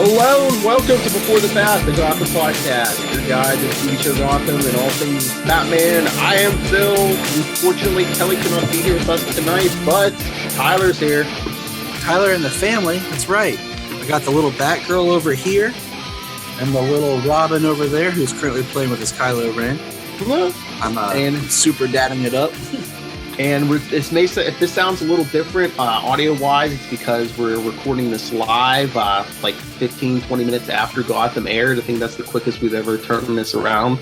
Hello and welcome to Before the Bat, the Gotham podcast. Your guide to TV show Gotham and all things Batman. I am Phil. Unfortunately, Kelly cannot be here with us tonight, but Tyler's here. Tyler and the family, that's right. I got the little Batgirl over here and the little Robin over there who's currently playing with his Kylo Ren. Hello. I'm super dadding it up. And it's nice that if this sounds a little different audio-wise, it's because we're recording this live like 15, 20 minutes after Gotham aired. I think that's the quickest we've ever turned this around.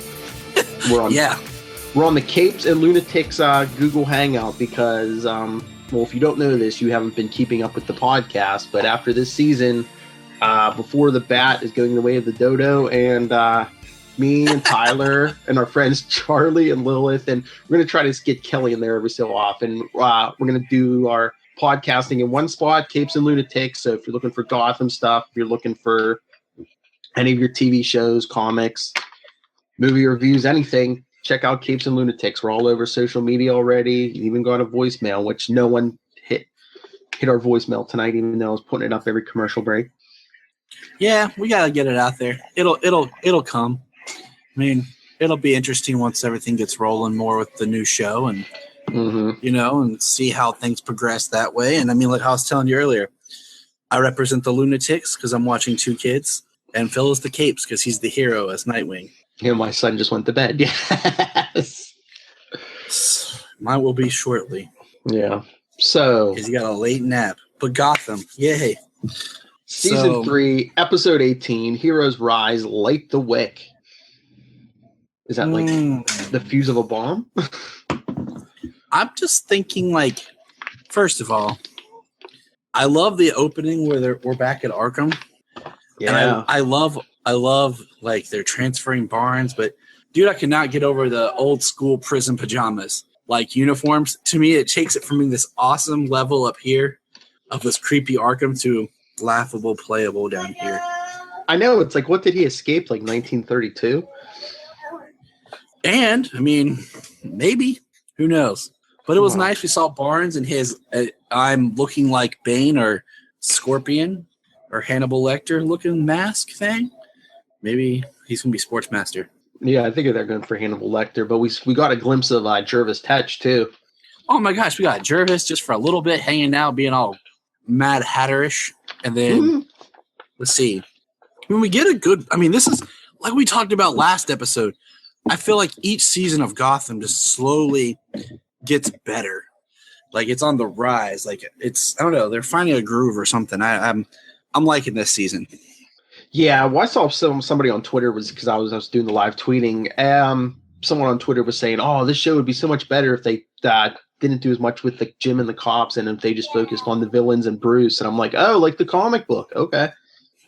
We're on the Capes and Lunatics Google Hangout because, well, if you don't know this, you haven't been keeping up with the podcast. But after this season, Before the Bat is going the way of the dodo, and me and Tyler and our friends Charlie and Lilith, and we're going to try to get Kelly in there every so often. We're going to do our podcasting in one spot, Capes and Lunatics. So if you're looking for Gotham stuff, if you're looking for any of your TV shows, comics, movie reviews, anything, check out Capes and Lunatics. We're all over social media already. You even got a voicemail, which no one hit our voicemail tonight, even though I was putting it up every commercial break. Yeah, we got to get it out there. It'll come. I mean, it'll be interesting once everything gets rolling more with the new show and, and see how things progress that way. And I mean, like I was telling you earlier, I represent the Lunatics because I'm watching two kids, and Phil is the Capes because he's the hero as Nightwing. Yeah, my son just went to bed. Yes. Mine will be shortly. Yeah. So. Because he got a late nap. But Gotham, yay. Season 3, Episode 18, Heroes Rise, Light the Wick. Is that like the fuse of a bomb? I'm just thinking, like, first of all, I love the opening where we're back at Arkham. Yeah, and I love like they're transferring Barnes, but dude, I cannot get over the old school prison pajamas like uniforms. To me, it takes it from being this awesome level up here of this creepy Arkham to laughable, playable down here. I know, it's like, what did he escape? Like 1932? And, I mean, maybe. Who knows? But it was nice. We saw Barnes and his I'm looking like Bane or Scorpion or Hannibal Lecter looking mask thing. Maybe he's going to be Sportsmaster. Yeah, I think they're going for Hannibal Lecter. But we got a glimpse of Jervis Tetch, too. Oh, my gosh. We got Jervis just for a little bit hanging out, being all Mad Hatterish. And then, let's see. When we get a good – I mean, this is – like we talked about last episode – I feel like each season of Gotham just slowly gets better. Like it's on the rise. Like it's, I don't know, they're finding a groove or something. I'm liking this season. Yeah, well, I saw somebody on Twitter was because I was doing the live tweeting. Someone on Twitter was saying, "Oh, this show would be so much better if they didn't do as much with the Jim and the cops, and if they just focused on the villains and Bruce." And I'm like, "Oh, like the comic book, okay."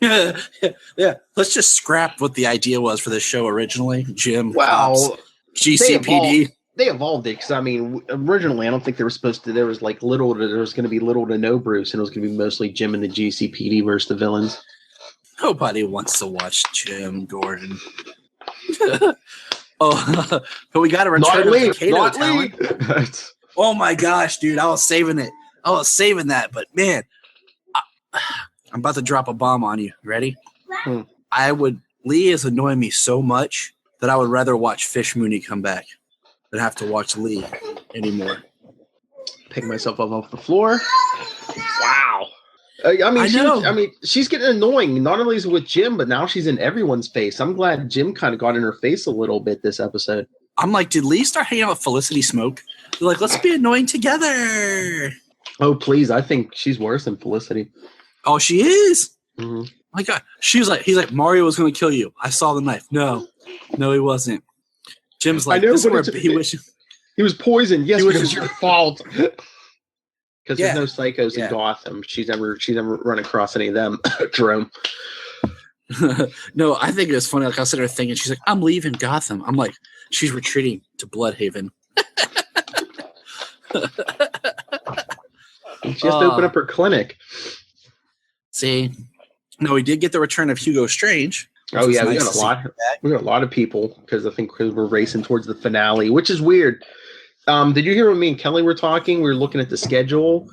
Yeah. Let's just scrap what the idea was for this show originally. Jim, well, cops, GCPD. They evolved it because I mean, originally I don't think they were supposed to. There was going to be little to no Bruce, and it was going to be mostly Jim and the GCPD versus the villains. Nobody wants to watch Jim Gordon. But we got to return to Kato talent. Oh my gosh, dude! I was saving that, but man. I'm about to drop a bomb on you. Ready? Lee is annoying me so much that I would rather watch Fish Mooney come back than have to watch Lee anymore. Pick myself up off the floor. Wow. I mean, she's getting annoying. Not only is it with Jim, but now she's in everyone's face. I'm glad Jim kind of got in her face a little bit this episode. I'm like, did Lee start hanging out with Felicity Smoke? They're like, let's be annoying together. Oh, please. I think she's worse than Felicity. Oh, she is? Mm-hmm. My God. He's like, Mario was going to kill you. I saw the knife. No, he wasn't. Jim's like, he was poisoned. Yes, but it was your fault. Because there's no psychos in Gotham. She's never run across any of them, Jerome. No, I think it's funny. Like I was sitting there thinking, she's like, I'm leaving Gotham. I'm like, she's retreating to Bloodhaven. She has to open up her clinic. See, no, we did get the return of Hugo Strange. Oh yeah, we got a lot. We got a lot of people because we're racing towards the finale, which is weird. Did you hear when me and Kelly were talking? We were looking at the schedule.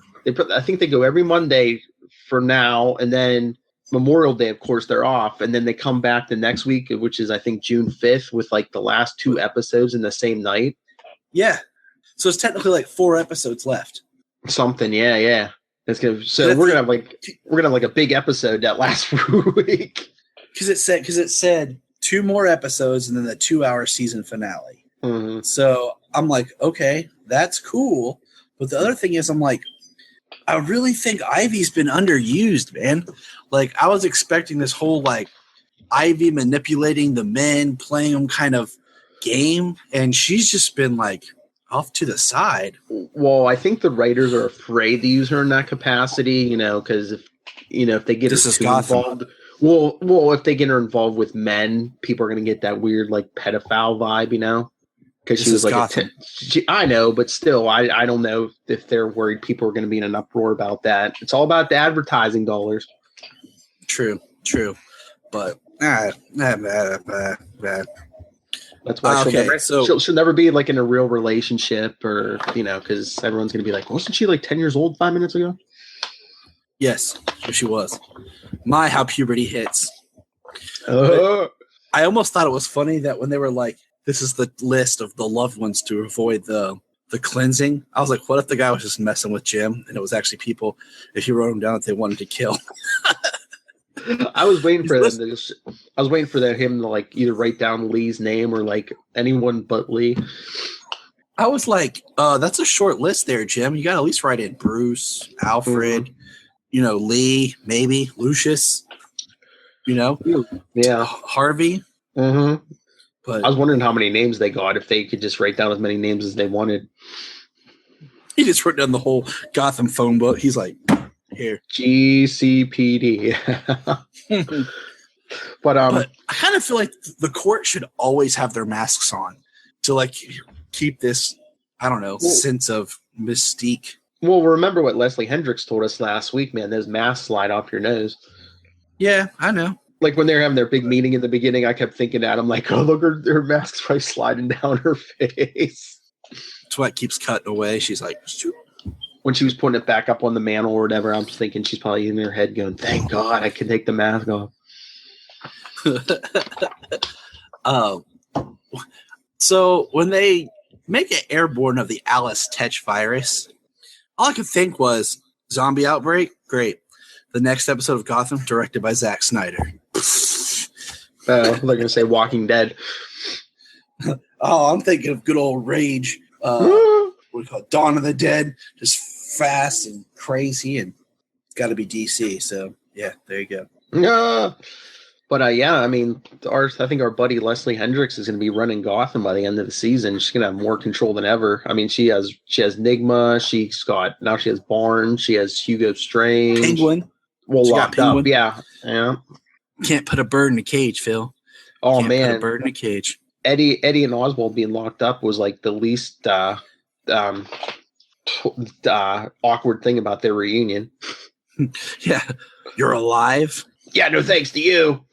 I think they go every Monday for now, and then Memorial Day, of course, they're off, and then they come back the next week, which is I think June 5th, with like the last 2 episodes in the same night. Yeah, so it's technically like 4 episodes left. Something, yeah. It's gonna. So we're gonna have like a big episode that last week. Because it said 2 more episodes and then the 2-hour season finale. Mm-hmm. So I'm like, okay, that's cool. But the other thing is, I'm like, I really think Ivy's been underused, man. Like, I was expecting this whole, like, Ivy manipulating the men, playing them kind of game, and she's just been, like, off to the side. Well, I think the writers are afraid to use her in that capacity, because if they get her too involved, well, if they get her involved with men, people are going to get that weird, like, pedophile vibe, because she was like, I know, but still, I don't know if they're worried people are going to be in an uproar about that. It's all about the advertising dollars. True, but that's why she'll never be like in a real relationship, or because everyone's going to be like, wasn't she like 10 years old 5 minutes ago? Yes, she was. My, how puberty hits. I almost thought it was funny that when they were like, this is the list of the loved ones to avoid the cleansing. I was like, what if the guy was just messing with Jim and it was actually people, if he wrote them down, that they wanted to kill? I was waiting for him to like either write down Lee's name or like anyone but Lee. I was like, that's a short list there, Jim. You got to at least write in Bruce, Alfred, Lee, maybe Lucius, Harvey. Mm-hmm. But I was wondering how many names they got, if they could just write down as many names as they wanted. He just wrote down the whole Gotham phone book. He's like, here. GCPD. But I kind of feel like the court should always have their masks on to like keep this, I don't know, sense of mystique. Well, remember what Leslie Hendricks told us last week, man. Those masks slide off your nose. Yeah, I know. Like when they're having their big meeting in the beginning, I kept thinking that. I'm like, oh, look, her mask's probably sliding down her face. That's why it keeps cutting away. She's like, shoot. When she was putting it back up on the mantle or whatever, I'm thinking she's probably in her head going, thank God I can take the mask off. So when they make it airborne of the Alice Tetch virus, all I could think was zombie outbreak. Great. The next episode of Gotham, directed by Zack Snyder. They're going to say Walking Dead. I'm thinking of good old Rage. What do we call it? Dawn of the Dead. Just fast and crazy, and it's got to be DC. So, yeah, there you go. But, I mean, I think our buddy Leslie Hendricks is going to be running Gotham by the end of the season. She's going to have more control than ever. I mean, she has Nigma. She has Barnes. She has Hugo Strange. Penguin. Well, locked up. Yeah. Can't put a bird in a cage, Phil. Oh, man. Put a bird in a cage. Eddie and Oswald being locked up was like the least awkward thing about their reunion. Yeah. You're alive? Yeah, no thanks to you.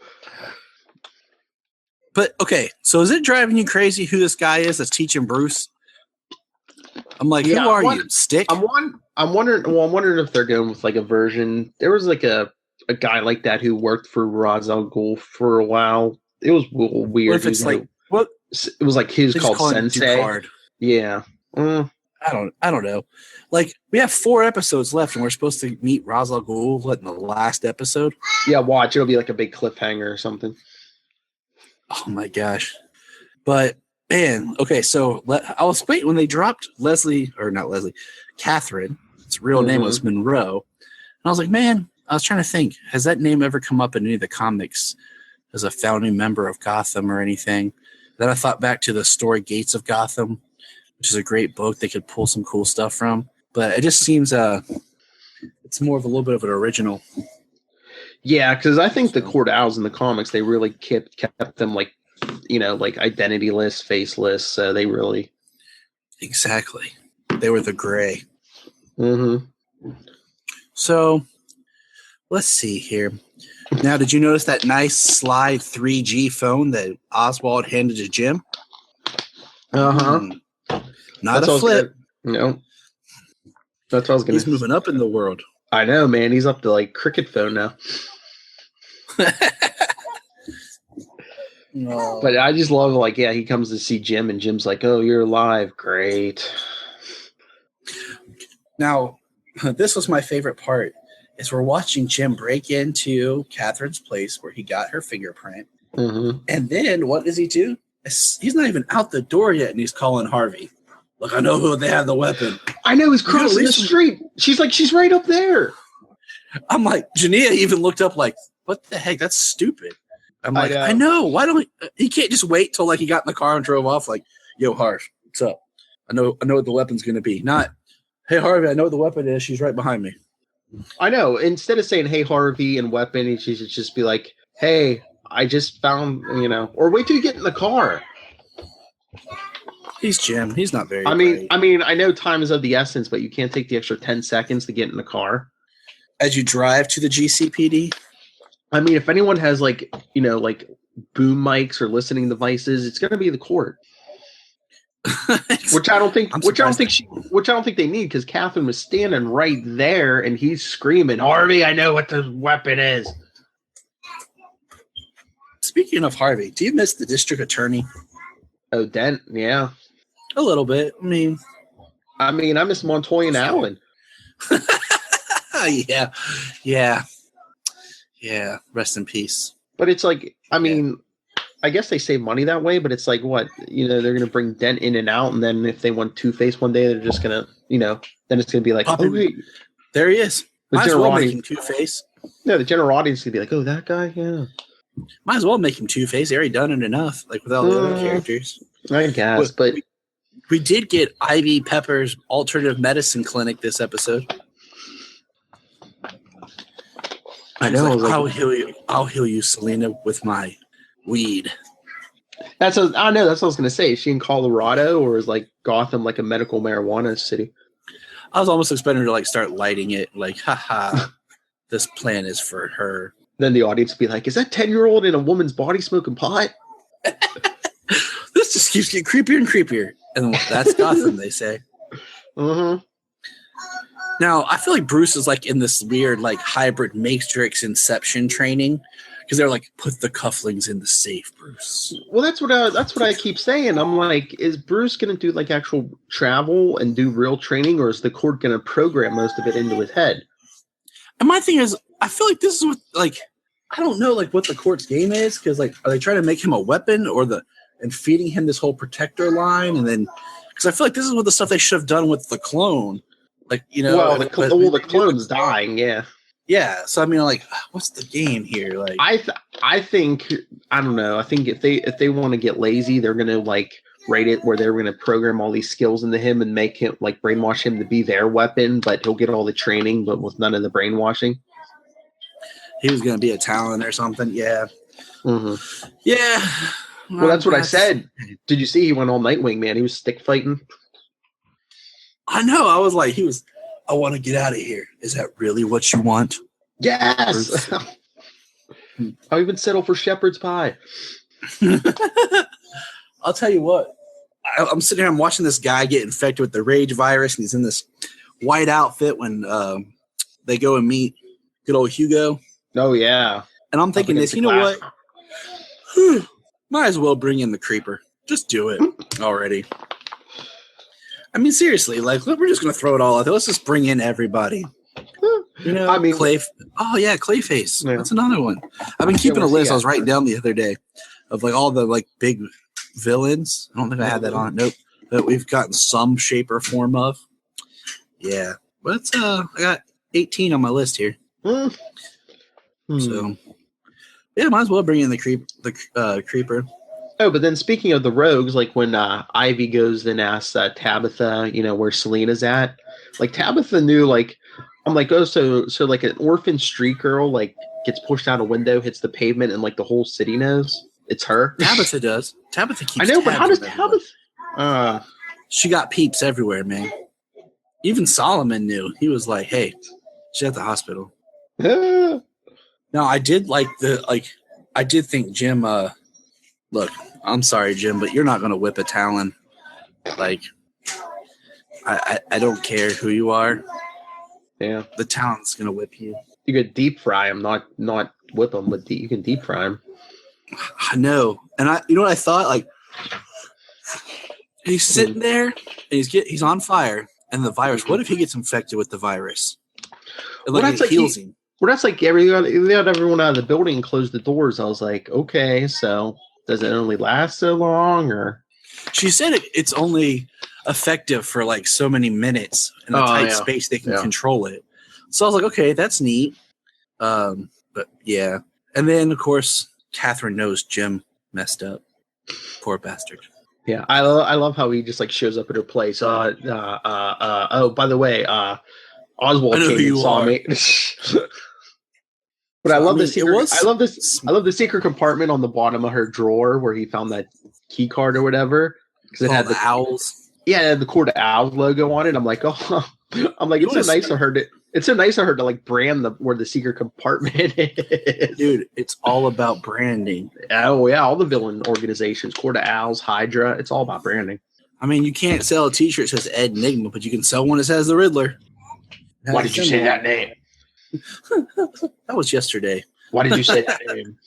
But, okay, so is it driving you crazy who this guy is that's teaching Bruce? I'm like, who are you? Stick? I'm wondering if they're going with like a version. There was like a guy like that who worked for Ra's al Ghul for a while. It was a little weird. What if it's like what? It was like his called Sensei. Yeah. I don't know. Like, we have 4 episodes left, and we're supposed to meet Ra's al Ghul in the last episode. Yeah, watch. It'll be like a big cliffhanger or something. Oh my gosh! But man, okay. So I was waiting when they dropped Catherine. Its real name was Monroe, and I was like, man. I was trying to think. Has that name ever come up in any of the comics as a founding member of Gotham or anything? Then I thought back to the story Gates of Gotham, which is a great book they could pull some cool stuff from. But it just seems it's more of a little bit of an original. Yeah, because I think the Court Owls in the comics, they really kept them like, like identityless, faceless. So they really. Exactly. They were the gray. Mm-hmm. So let's see here. Now, did you notice that nice slide 3G phone that Oswald handed to Jim? Uh-huh. Not a flip. No. That's what I was going to He's moving up in the world. I know, man. He's up to like cricket phone now. No. But I just love, like, yeah, he comes to see Jim, and Jim's like, "Oh, you're alive, great." Now, this was my favorite part. Is we're watching Jim break into Catherine's place where he got her fingerprint, and then what does he do? He's not even out the door yet, and he's calling Harvey. Look, I know who they have the weapon. I know, he's crossing the street. She's right up there. I'm like, Jania even looked up like, what the heck? That's stupid. I'm like, I know. Why don't he can't just wait till like he got in the car and drove off? Like, yo, Harv, what's up? I know what the weapon's gonna be. Not, hey Harvey, I know what the weapon is. She's right behind me. I know. Instead of saying, "Hey Harvey" and weapon, she should just be like, "Hey, I just found," or wait till you get in the car. He's Jim. He's not very. I mean, I know time is of the essence, but you can't take the extra 10 seconds to get in the car as you drive to the GCPD. I mean, if anyone has like boom mics or listening devices, it's going to be the court. Which I don't think they need, because Catherine was standing right there and he's screaming, "Harvey, I know what the weapon is." Speaking of Harvey, do you miss the district attorney? Oh, Dent, yeah. A little bit. I mean, I miss Montoya and Allen. Yeah. Rest in peace. But it's like, I guess they save money that way, but it's like, what, they're going to bring Dent in and out, and then if they want Two-Face one day, they're just going to, then it's going to be like, oh, wait. There he is. Might as well make him Two-Face. Yeah, the general audience is going to be like, oh, that guy, yeah. Might as well make him Two-Face. They already done it enough, like with all the other characters. I guess, but we did get Ivy Pepper's alternative medicine clinic this episode. I know. Like, I'll heal you, Selena, with my weed. That's what I was going to say. Is she in Colorado, or is like Gotham like a medical marijuana city? I was almost expecting her to like start lighting it, like, haha, this plan is for her. Then the audience would be like, is that 10-year-old in a woman's body smoking pot? This just keeps getting creepier and creepier. And that's Gotham, they say. Mm-hmm. Now, I feel like Bruce is like in this weird like hybrid Matrix Inception training, because they're like, put the cufflinks in the safe, Bruce. Well, that's what I keep saying. I'm like, is Bruce going to do like actual travel and do real training, or is the court going to program most of it into his head? And my thing is, I feel like this is what, like, I don't know like what the court's game is, because like, are they trying to make him a weapon, and feeding him this whole protector line, and then because I feel like this is what the stuff they should have done with the clone. Like, well, the clone's dying, yeah. Yeah, so I mean, like, what's the game here? Like, I think, I don't know. I think if they want to get lazy, they're gonna like write it where they're gonna program all these skills into him and make him like brainwash him to be their weapon, but he'll get all the training, but with none of the brainwashing. He was gonna be a Talon or something, yeah. Mm-hmm. Yeah. Well, that's what I said. Did you see he went all Nightwing, man? He was stick fighting. I know. I was like, I want to get out of here. Is that really what you want? Yes. I'll even settle for shepherd's pie. I'll tell you what. I'm sitting here, I'm watching this guy get infected with the rage virus, and he's in this white outfit when they go and meet good old Hugo. Oh, yeah. And I'm thinking this, you know what? Might as well bring in the creeper. Just do it already. I mean, seriously, like, we're just going to throw it all out there. Let's just bring in everybody. Clay. Oh, yeah, Clayface. Yeah. That's another one. I've been keeping a list. I was writing down the other day of, like, all the, like, big villains. I don't think I had that on. Nope. That we've gotten some shape or form of. Yeah. But I got 18 on my list here. So, yeah, might as well bring in the creeper. Oh, but then speaking of the rogues, like when Ivy goes and asks Tabitha, where Selena's at, like Tabitha knew, like, I'm like, oh, so like an orphan street girl, like, gets pushed out a window, hits the pavement, and like the whole city knows it's her. Tabitha does. Tabitha keeps. I know, but how does Tabitha? She got peeps everywhere, man. Even Solomon knew. He was like, hey, she's at the hospital. No, I did like I did think Jim, look, I'm sorry, Jim, but you're not going to whip a Talon. Like, I don't care who you are. Yeah. The Talon's going to whip you. You could deep fry him, not whip them, but you can deep fry them. I know. And you know what I thought? Like, he's sitting there and he's on fire, and the virus. What if he gets infected with the virus? And like, it heals him. Well, that's like they got everyone out of the building and closed the doors. I was like, okay, so does it only last so long? Or she said it's only effective for like so many minutes in a tight space they can control it. So I was like, okay, that's neat. But yeah, and then of course Catherine knows Jim messed up. Poor bastard. Yeah, I love how he just like shows up at her place. Oh, by the way, Oswald came and saw me. But I love the secret. I love the secret compartment on the bottom of her drawer where he found that key card or whatever because it had the owls. Yeah, it had the Court of Owls logo on it. I'm like, oh, it's so nice of her to. It's so nice of her to like brand where the secret compartment is. Dude, it's all about branding. Oh yeah, all the villain organizations, Court of Owls, Hydra. It's all about branding. I mean, you can't sell a T-shirt that says Ed Nigma, but you can sell one that says the Riddler. Why did you say that name? That was yesterday. Why did you say that name?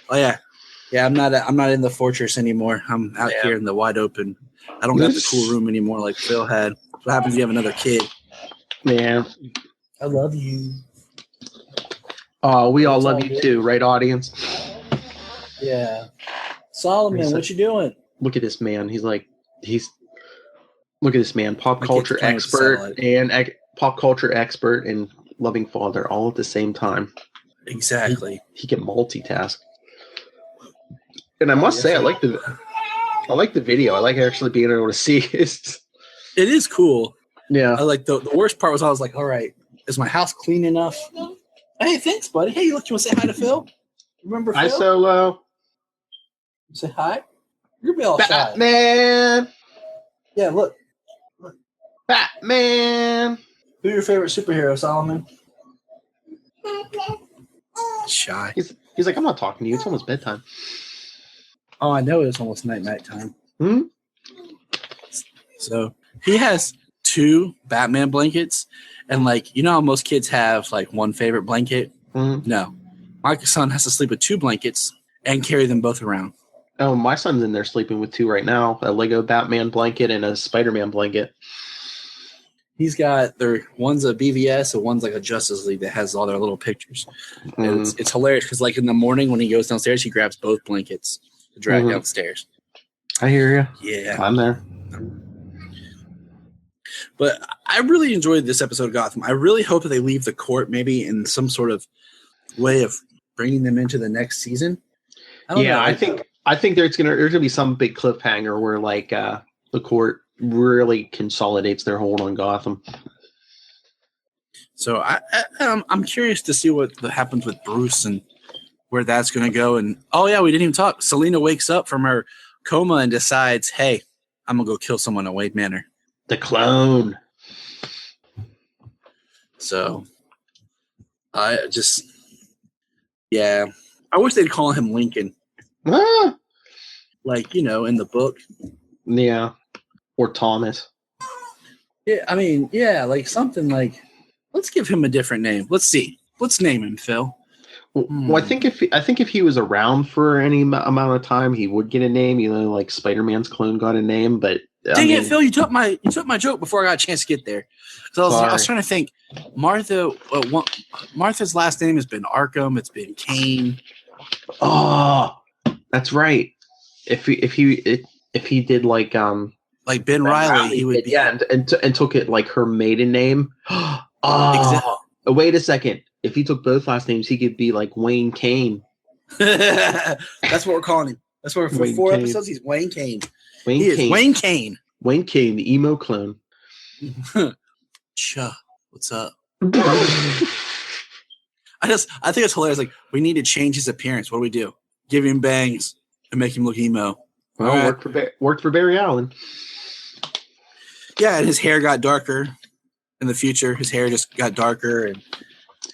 Oh yeah, I'm not in the fortress anymore. I'm out here in the wide open. I don't got the cool room anymore like Phil had. What happens if you have another kid? Man, I love you. Oh, we all love you too, right, audience? Yeah. Solomon, what you doing? Look at this man. Look at this man, pop culture expert and loving father all at the same time. Exactly. He can multitask. And I must say, I like the video. I like actually being able to see it. It is cool. Yeah. I like the worst part was I was like, all right, is my house clean enough? Hey, thanks, buddy. Hey, look, you want to say hi to Phil? Remember Phil? Hi, Solo. Say hi. You're be all Batman. Shy. Yeah, look. Batman. Who's your favorite superhero, Solomon? Shy. He's like, I'm not talking to you. It's almost bedtime. Oh, I know it's almost night time. Hmm? So he has 2 Batman blankets, and like, you know how most kids have like one favorite blanket? Mm-hmm. No. My son has to sleep with 2 blankets and carry them both around. Oh, my son's in there sleeping with 2 right now. A Lego Batman blanket and a Spider-Man blanket. He's got one's a BVS and one's like a Justice League that has all their little pictures. Mm-hmm. And it's hilarious because like in the morning when he goes downstairs, he grabs both blankets to drag downstairs. I hear you. Yeah. I'm there. But I really enjoyed this episode of Gotham. I really hope that they leave the court maybe in some sort of way of bringing them into the next season. I don't know. I think there's gonna be some big cliffhanger where like the court really consolidates their hold on Gotham. So I'm curious to see what happens with Bruce and where that's going to go. And oh yeah, we didn't even talk. Selena wakes up from her coma and decides, hey, I'm gonna go kill someone at Wayne Manor. The clone. So I wish they'd call him Lincoln. Ah! Like, you know, in the book. Yeah. Or Thomas. Yeah, I mean, yeah, like something like, let's give him a different name. Let's see. Let's name him, Phil. Well, I think if he was around for any amount of time, he would get a name. You know, like Spider-Man's clone got a name, but dang it, Phil! You took my joke before I got a chance to get there. So I was trying to think. Martha's last name has been Arkham. It's been Kane. Oh, that's right. If he did like Ben Riley, he would be, and took it like her maiden name. Exactly. Wait a second. If he took both last names, he could be like Wayne Kane. That's what we're calling him. That's what for 4 episodes he's Wayne Kane. Wayne Kane. Wayne Kane, the emo clone. Cha, what's up? I think it's hilarious. Like, we need to change his appearance. What do we do? Give him bangs and make him look emo. Well, worked for Barry Allen. Yeah, and his hair got darker in the future. His hair just got darker, and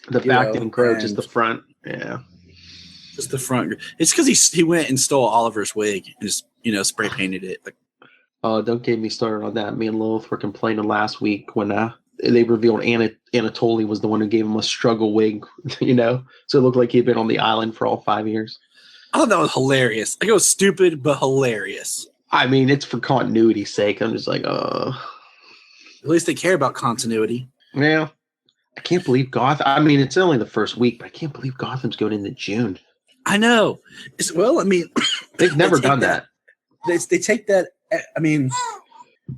the back didn't grow, just the front. Yeah, just the front. It's because he went and stole Oliver's wig and just spray painted it. Like, oh, don't get me started on that. Me and Lilith were complaining last week when they revealed Anatoly was the one who gave him a struggle wig, so it looked like he'd been on the island for all 5 years. I thought that was hilarious. Like, it was stupid but hilarious. I mean, it's for continuity's sake. I'm just like, At least they care about continuity. Yeah. I can't believe Gotham. I mean, it's only the first week, but I can't believe Gotham's going into June. I know. They've never done that. They take that. I mean,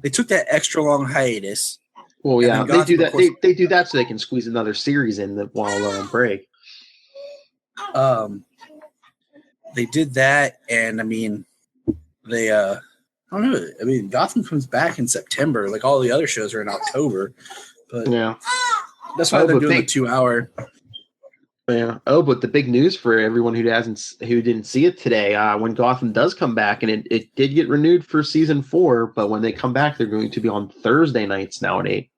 they took that extra long hiatus. Well, yeah, they do that. They do that so they can squeeze another series in while on break. They did that, and I mean, they I don't know. I mean, Gotham comes back in September. Like all the other shows are in October, but yeah, that's why they're doing a 2-hour. Yeah. Oh, but the big news for everyone who didn't see it today, when Gotham does come back, and it did get renewed for season 4, but when they come back, they're going to be on Thursday nights now at 8.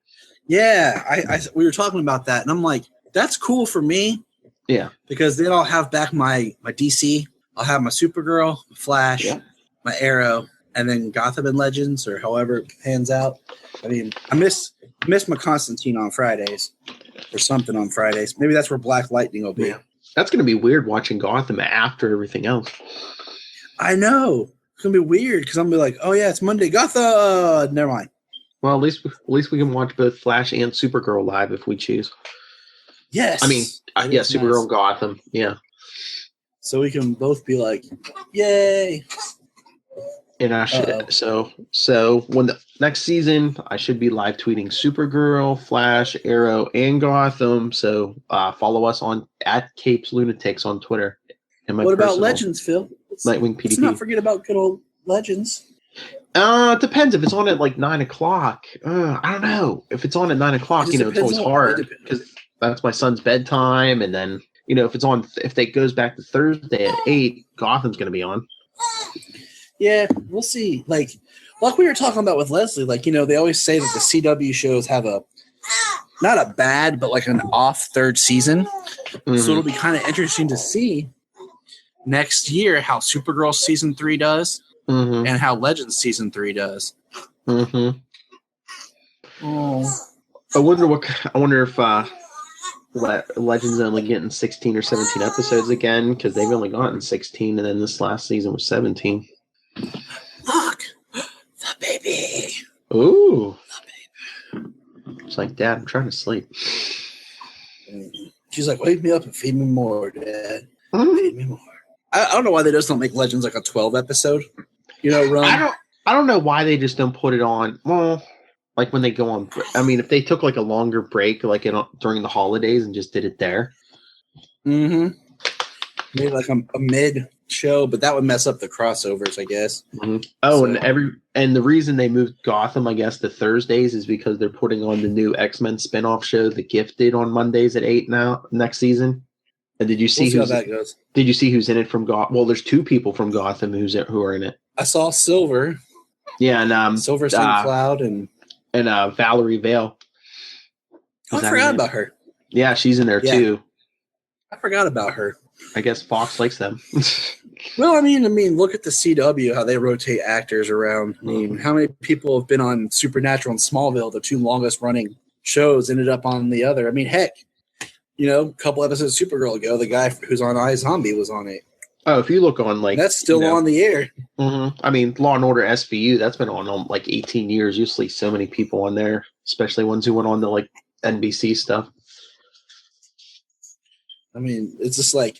Yeah, we were talking about that, and I'm like, that's cool for me. Yeah, because then I'll have back my DC. I'll have my Supergirl, my Flash, my Arrow, and then Gotham and Legends, or however it pans out. I mean, I miss my Constantine on Fridays, or something on Fridays. Maybe that's where Black Lightning will be. Yeah. That's going to be weird watching Gotham after everything else. I know. It's going to be weird because I'm going to be like, oh, yeah, it's Monday. Gotham! Never mind. Well, at least we can watch both Flash and Supergirl live if we choose. Yes. I mean, Supergirl and Gotham. Yeah. So we can both be like, yay. And I should so when the next season, I should be live tweeting Supergirl, Flash, Arrow, and Gotham. So follow us on @CapesLunatics on Twitter. And what about Legends, Phil? Nightwing PDP. Let's not forget about good old Legends. It depends if it's on at like 9:00. I don't know if it's on at 9:00. It's always hard because that's my son's bedtime, and then if it goes back to Thursday at 8, Gotham's going to be on. Yeah, we'll see. Like we were talking about with Leslie, they always say that the CW shows have not a bad, but like an off third season. Mm-hmm. So it'll be kind of interesting to see next year how Supergirl season 3 does, and how Legends season 3 does. Mm-hmm. Oh, I wonder if Legends only getting 16 or 17 episodes again, because they've only gotten 16, and then this last season was 17. Look, the baby. Ooh, the baby. It's like, Dad, I'm trying to sleep. She's like, wake me up and feed me more, Dad. Feed me more. I don't know why they just don't make Legends like a 12 episode. Run. I don't know why they just don't put it on. Well, like when they go on. I mean, if they took like a longer break, like during the holidays, and just did it there. Mm-hmm. Maybe like a mid show, but that would mess up the crossovers, I guess. Mm-hmm. Oh, so. and the reason they moved Gotham, I guess, to Thursdays is because they're putting on the new X-Men spinoff show, The Gifted, on Mondays at 8 now next season. And did you see how that goes? Did you see who's in it from Gotham? Well, there's 2 people from Gotham who are in it. I saw Silver. Yeah, and Silver St. Cloud and Valerie Vale. I forgot about her. Yeah, she's in there too. I forgot about her. I guess Fox likes them. Well, I mean, look at the CW, how they rotate actors around. I mean, how many people have been on Supernatural and Smallville, the 2 longest running shows, ended up on the other? I mean, heck, a couple episodes of Supergirl ago, the guy who's on iZombie was on it. Oh, if you look on that's still on the air. Mm-hmm. I mean, Law and Order SVU, that's been on like 18 years. You see so many people on there, especially ones who went on to like NBC stuff. I mean, it's just like,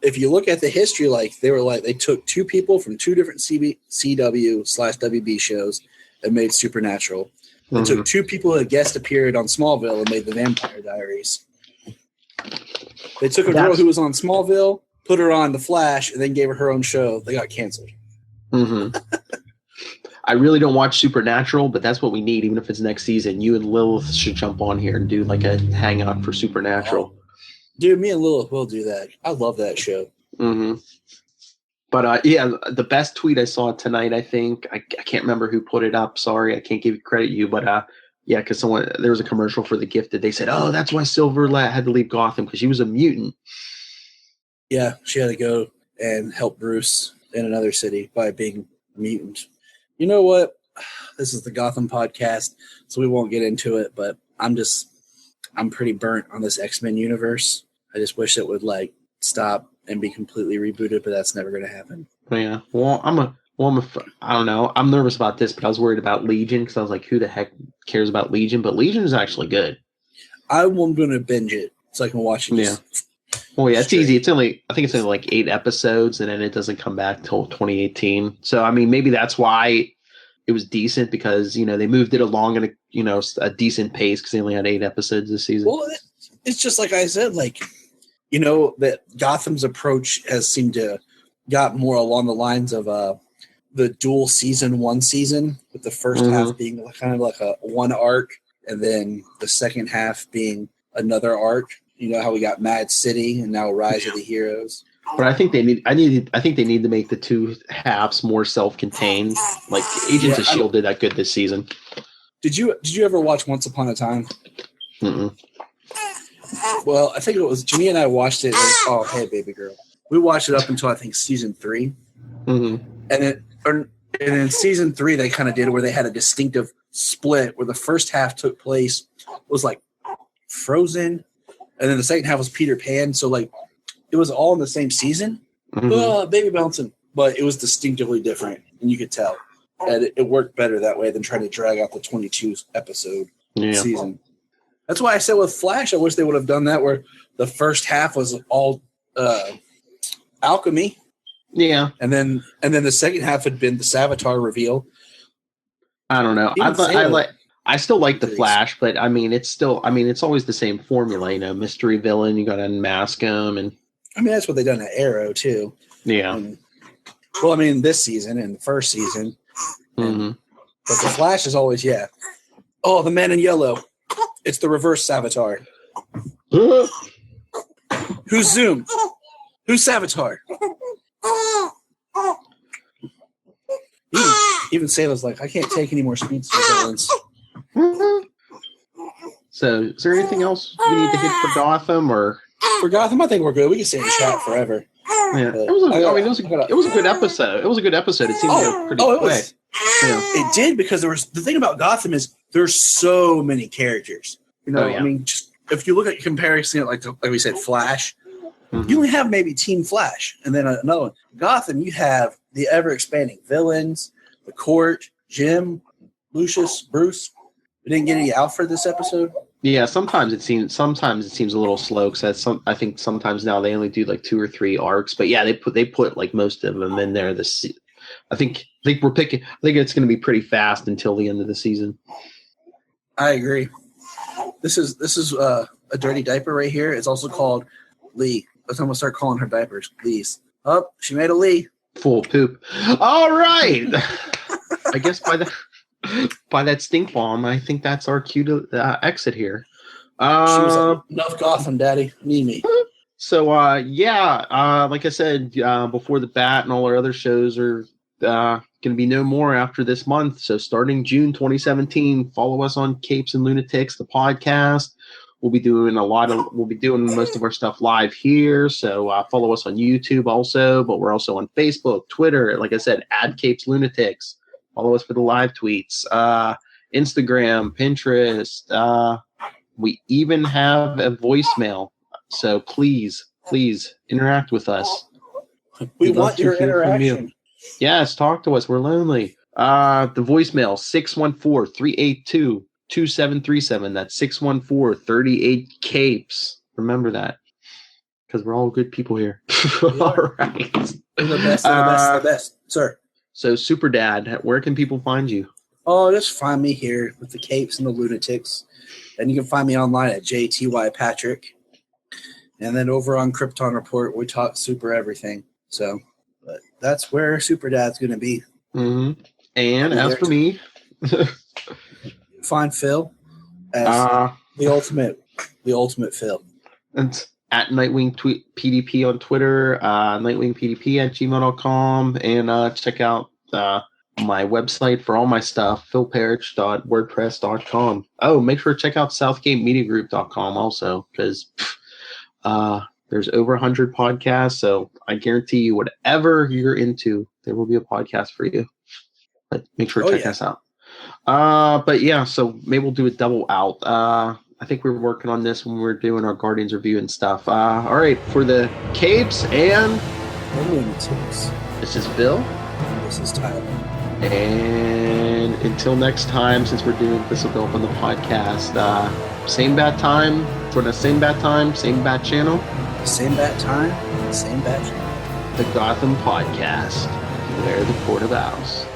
if you look at the history, they took 2 people from 2 different CW/WB shows and made Supernatural. They took 2 people who had guest appeared on Smallville and made the Vampire Diaries. They took a girl who was on Smallville, put her on The Flash, and then gave her own show. They got canceled. Mm-hmm. I really don't watch Supernatural, but that's what we need. Even if it's next season, you and Lilith should jump on here and do like a hangout for Supernatural. Dude, me and Lilith will do that. I love that show. Mm-hmm. But the best tweet I saw tonight, I think, I can't remember who put it up. Sorry, I can't give you credit, but because there was a commercial for The Gifted. They said, oh, that's why Silver had to leave Gotham, because she was a mutant. Yeah, she had to go and help Bruce in another city by being a mutant. You know what? this is the Gotham podcast, so we won't get into it, but I'm pretty burnt on this X-Men universe. I just wish it would like stop and be completely rebooted, but that's never going to happen. Yeah. Well, I don't know. I'm nervous about this, but I was worried about Legion because I was like, who the heck cares about Legion? But Legion is actually good. I'm going to binge it so I can watch it. Yeah. Well, yeah, it's easy. I think it's only like 8 episodes, and then it doesn't come back till 2018. So, I mean, maybe that's why it was decent because, they moved it along at a decent pace because they only had 8 episodes this season. Well, it's just like I said, like, that Gotham's approach has seemed to got more along the lines of the dual season, one season, with the first half being kind of like a one arc, and then the second half being another arc. You know how we got Mad City and now Rise of the Heroes. But I think they need to make the two halves more self-contained. Like Agents of S.H.I.E.L.D. did that good this season. Did you ever watch Once Upon a Time? Mm-mm. Well, I think it was Jimmy and I watched it. Oh, hey, baby girl. We watched it up until I think season 3, and in season 3 they kind of did where they had a distinctive split where the first half took place was like Frozen, and then the second half was Peter Pan. So like it was all in the same season. Baby bouncing, but it was distinctively different, and you could tell, and it worked better that way than trying to drag out the 22 episode season. That's why I said with Flash, I wish they would have done that where the first half was all alchemy. Yeah. And then the second half had been the Savitar reveal. I don't know. I still like the Flash, but I mean it's always the same formula, mystery villain, you gotta unmask him, and I mean that's what they done at Arrow too. Yeah. This season and the first season. But the Flash is always oh, the man in yellow. It's the reverse Savitar. Who's Zoom? Who's Savitar? Even Sailor's like, I can't take any more speedster villains. So, is there anything else we need to hit for Gotham, or for Gotham? I think we're good. We can stay in chat forever. Yeah, it was a good episode. It was a good episode. It seemed to go pretty quick. It did, because the thing about Gotham is there's so many characters. I mean, just if you look at comparison, like we said, Flash, you only have maybe Team Flash, and then another one. Gotham, you have the ever-expanding villains, the Court, Jim, Lucius, Bruce. We didn't get any Alfred this episode. Yeah, sometimes it seems a little slow because I think sometimes now they only do like 2 or 3 arcs. But yeah, they put like most of them in there. I think it's going to be pretty fast until the end of the season. I agree. This is a dirty diaper right here. It's also called Lee. I'm going to start calling her diapers Lee's. Oh, she made a Lee. Full of poop. All right. I guess by that stink bomb, I think that's our cue to exit here. She was like, enough Gotham, Daddy. Need me. So, like I said, Before the Bat and all our other shows are going to be no more after this month. So starting June 2017, follow us on Capes and Lunatics, the podcast. We'll be doing most of our stuff live here. So follow us on YouTube also, but we're also on Facebook, Twitter. Like I said, @Capes Lunatics. Follow us for the live tweets. Instagram, Pinterest. We even have a voicemail. So please interact with us. We want your interaction. Yes, talk to us. We're lonely. The voicemail, 614-382-2737. That's 614-38-CAPES. Remember that. Because we're all good people here. All right. We're the best, sir. So, Super Dad, where can people find you? Oh, just find me here with the Capes and the Lunatics. And you can find me online at JTY Patrick. And then over on Krypton Report, we talk super everything. So, but that's where Super Dad's going to be. Mm-hmm. And as for me, find Phil as the ultimate Phil. And at Nightwing PDP on Twitter, nightwingpdp@gmail.com, and check out my website for all my stuff, philparrish.wordpress.com. Oh, make sure to check out southgatemediagroup.com also, because there's over 100 podcasts, so I guarantee you whatever you're into, there will be a podcast for you. But make sure to check us out. But yeah, so maybe we'll do a double out. I think we were working on this when we were doing our Guardians review and stuff. All right, for the Capes and The Lunatics. this is Bill. This is Tyler. And until next time, since we're doing this will go up on the podcast, same bat time, sort of same bat time, same bat channel. Same bat time, same bat channel. The Gotham Podcast, where the court of owls.